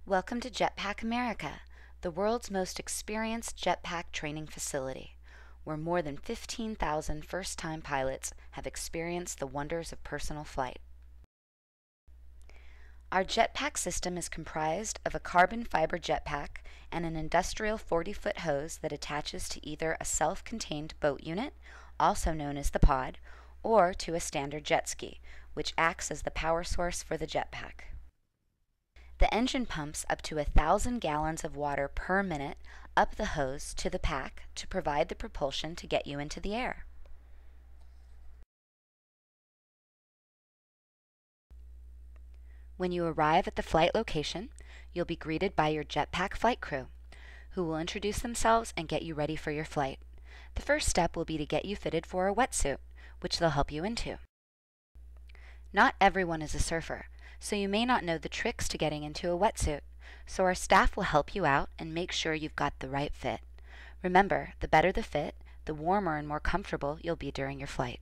Welcome to Jetpack America, the world's most experienced jetpack training facility, where more than 15,000 first-time pilots have experienced the wonders of personal flight. Our jetpack system is comprised of a carbon fiber jetpack and an industrial 40-foot hose that attaches to either a self-contained boat unit, also known as the pod, or to a standard jet ski, which acts as the power source for the jetpack. The engine pumps up to 1,000 gallons of water per minute up the hose to the pack to provide the propulsion to get you into the air. When you arrive at the flight location, you'll be greeted by your jetpack flight crew, who will introduce themselves and get you ready for your flight. The first step will be to get you fitted for a wetsuit, which they'll help you into. Not everyone is a surfer, so you may not know the tricks to getting into a wetsuit, so our staff will help you out and make sure you've got the right fit. Remember, the better the fit, the warmer and more comfortable you'll be during your flight.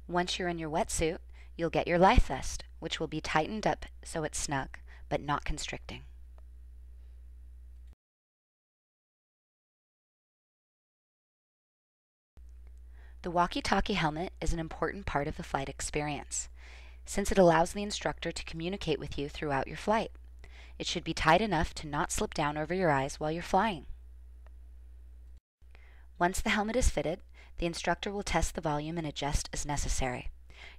Once you're in your wetsuit, you'll get your life vest, which will be tightened up so it's snug, but not constricting. The walkie-talkie helmet is an important part of the flight experience, since it allows the instructor to communicate with you throughout your flight. It should be tight enough to not slip down over your eyes while you're flying. Once the helmet is fitted, the instructor will test the volume and adjust as necessary,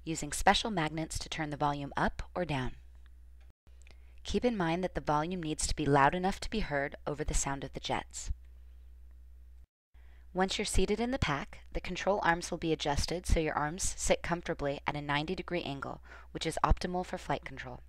using special magnets to turn the volume up or down. Keep in mind that the volume needs to be loud enough to be heard over the sound of the jets. Once you're seated in the pack, the control arms will be adjusted so your arms sit comfortably at a 90-degree angle, which is optimal for flight control.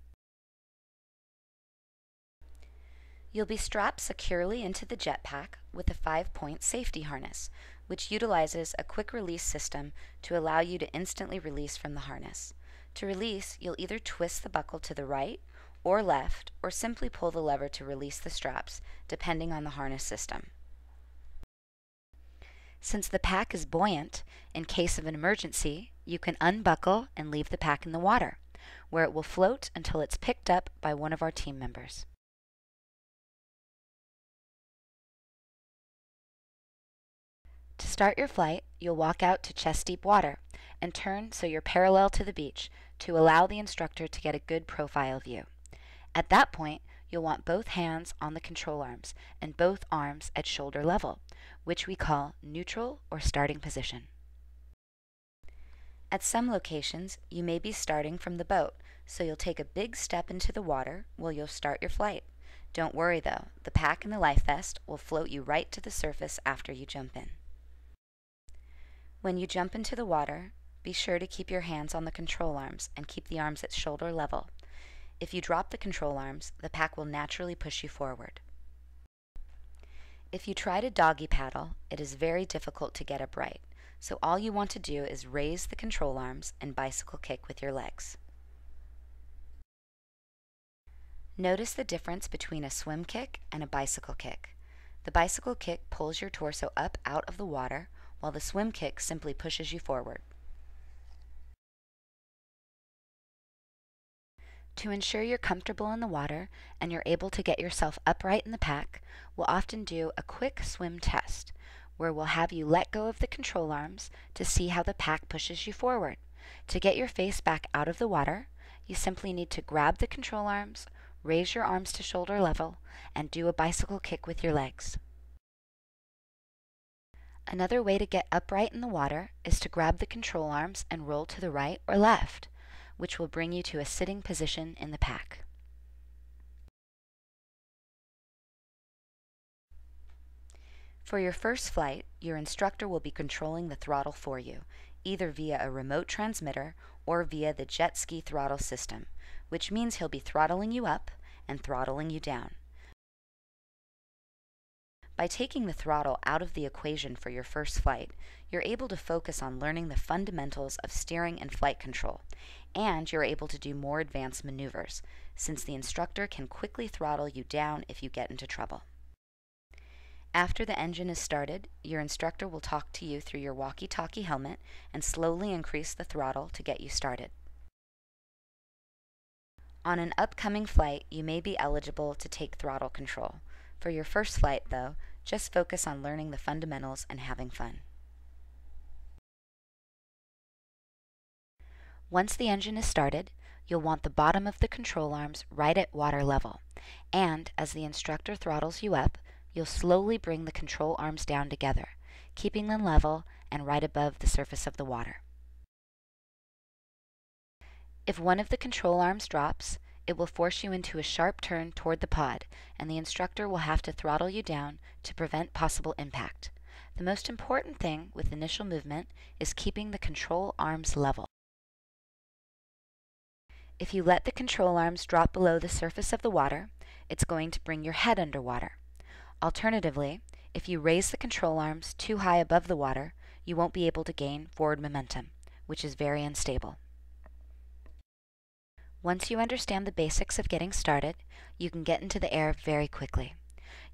You'll be strapped securely into the jetpack with a 5-point safety harness, which utilizes a quick release system to allow you to instantly release from the harness. To release, you'll either twist the buckle to the right or left, or simply pull the lever to release the straps, depending on the harness system. Since the pack is buoyant, in case of an emergency, you can unbuckle and leave the pack in the water, where it will float until it's picked up by one of our team members. To start your flight, you'll walk out to chest-deep water and turn so you're parallel to the beach to allow the instructor to get a good profile view. At that point, you'll want both hands on the control arms and both arms at shoulder level, which we call neutral or starting position. At some locations, you may be starting from the boat, so you'll take a big step into the water while you'll start your flight. Don't worry though, the pack and the life vest will float you right to the surface after you jump in. When you jump into the water, be sure to keep your hands on the control arms and keep the arms at shoulder level. If you drop the control arms, the pack will naturally push you forward. If you try to doggy paddle, it is very difficult to get upright, so all you want to do is raise the control arms and bicycle kick with your legs. Notice the difference between a swim kick and a bicycle kick. The bicycle kick pulls your torso up out of the water, while the swim kick simply pushes you forward. To ensure you're comfortable in the water and you're able to get yourself upright in the pack, we'll often do a quick swim test, where we'll have you let go of the control arms to see how the pack pushes you forward. To get your face back out of the water, you simply need to grab the control arms, raise your arms to shoulder level, and do a bicycle kick with your legs. Another way to get upright in the water is to grab the control arms and roll to the right or left, which will bring you to a sitting position in the pack. For your first flight, your instructor will be controlling the throttle for you, either via a remote transmitter or via the jet ski throttle system, which means he'll be throttling you up and throttling you down. By taking the throttle out of the equation for your first flight, you're able to focus on learning the fundamentals of steering and flight control, and you're able to do more advanced maneuvers, since the instructor can quickly throttle you down if you get into trouble. After the engine is started, your instructor will talk to you through your walkie-talkie helmet and slowly increase the throttle to get you started. On an upcoming flight, you may be eligible to take throttle control. For your first flight, though, just focus on learning the fundamentals and having fun. Once the engine is started, you'll want the bottom of the control arms right at water level, and as the instructor throttles you up, you'll slowly bring the control arms down together, keeping them level and right above the surface of the water. If one of the control arms drops, it will force you into a sharp turn toward the pod, and the instructor will have to throttle you down to prevent possible impact. The most important thing with initial movement is keeping the control arms level. If you let the control arms drop below the surface of the water, it's going to bring your head underwater. Alternatively, if you raise the control arms too high above the water, you won't be able to gain forward momentum, which is very unstable. Once you understand the basics of getting started, you can get into the air very quickly.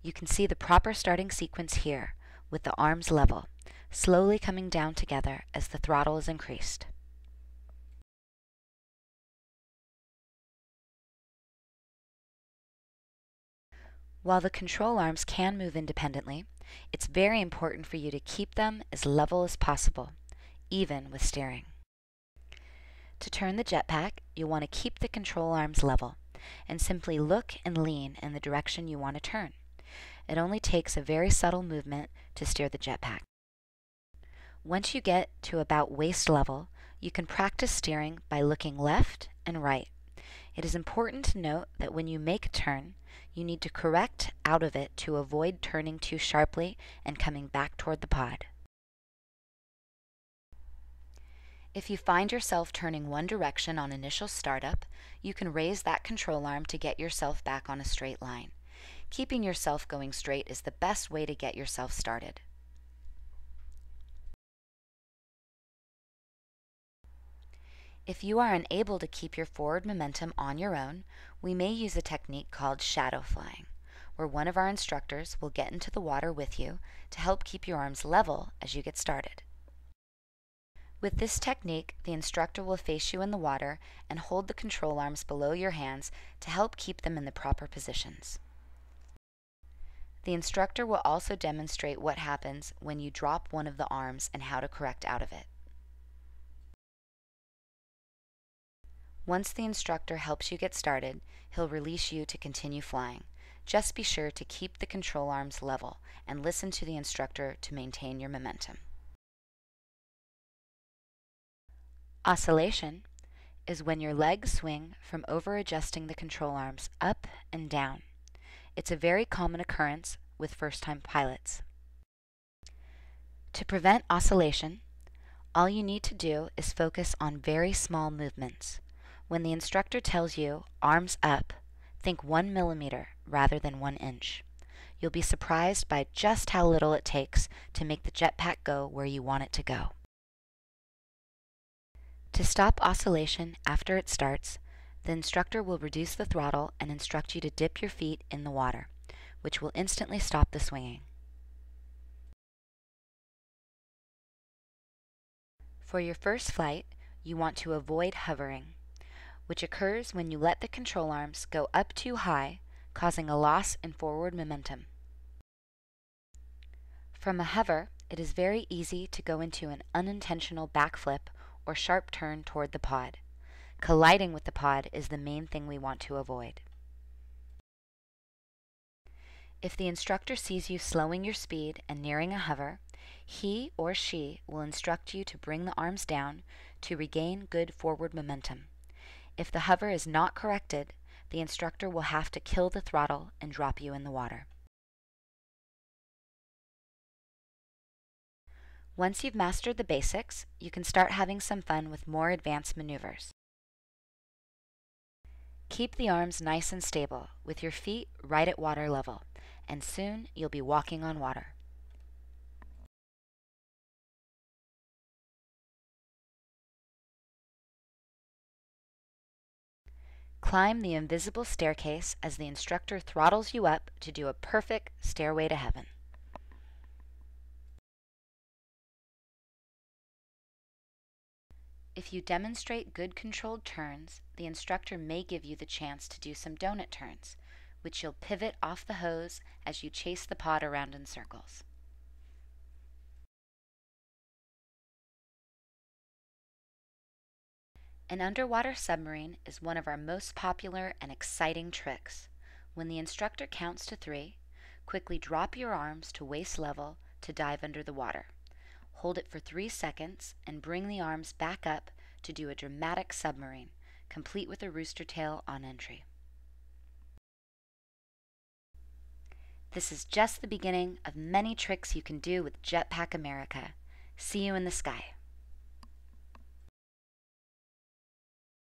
You can see the proper starting sequence here, with the arms level, slowly coming down together as the throttle is increased. While the control arms can move independently, it's very important for you to keep them as level as possible, even with steering. To turn the jetpack, you'll want to keep the control arms level, and simply look and lean in the direction you want to turn. It only takes a very subtle movement to steer the jetpack. Once you get to about waist level, you can practice steering by looking left and right. It is important to note that when you make a turn, you need to correct out of it to avoid turning too sharply and coming back toward the pod. If you find yourself turning one direction on initial startup, you can raise that control arm to get yourself back on a straight line. Keeping yourself going straight is the best way to get yourself started. If you are unable to keep your forward momentum on your own, we may use a technique called shadow flying, where one of our instructors will get into the water with you to help keep your arms level as you get started. With this technique, the instructor will face you in the water and hold the control arms below your hands to help keep them in the proper positions. The instructor will also demonstrate what happens when you drop one of the arms and how to correct out of it. Once the instructor helps you get started, he'll release you to continue flying. Just be sure to keep the control arms level and listen to the instructor to maintain your momentum. Oscillation is when your legs swing from over-adjusting the control arms up and down. It's a very common occurrence with first-time pilots. To prevent oscillation, all you need to do is focus on very small movements. When the instructor tells you, arms up, think 1 millimeter rather than 1 inch. You'll be surprised by just how little it takes to make the jetpack go where you want it to go. To stop oscillation after it starts, the instructor will reduce the throttle and instruct you to dip your feet in the water, which will instantly stop the swinging. For your first flight, you want to avoid hovering, which occurs when you let the control arms go up too high, causing a loss in forward momentum. From a hover, it is very easy to go into an unintentional backflip or sharp turn toward the pod. Colliding with the pod is the main thing we want to avoid. If the instructor sees you slowing your speed and nearing a hover, he or she will instruct you to bring the arms down to regain good forward momentum. If the hover is not corrected, the instructor will have to kill the throttle and drop you in the water. Once you've mastered the basics, you can start having some fun with more advanced maneuvers. Keep the arms nice and stable, with your feet right at water level, and soon you'll be walking on water. Climb the invisible staircase as the instructor throttles you up to do a perfect stairway to heaven. If you demonstrate good controlled turns, the instructor may give you the chance to do some donut turns, which you'll pivot off the hose as you chase the pod around in circles. An underwater submarine is one of our most popular and exciting tricks. When the instructor counts to 3, quickly drop your arms to waist level to dive under the water. Hold it for 3 seconds and bring the arms back up to do a dramatic submarine, complete with a rooster tail on entry. This is just the beginning of many tricks you can do with Jetpack America. See you in the sky.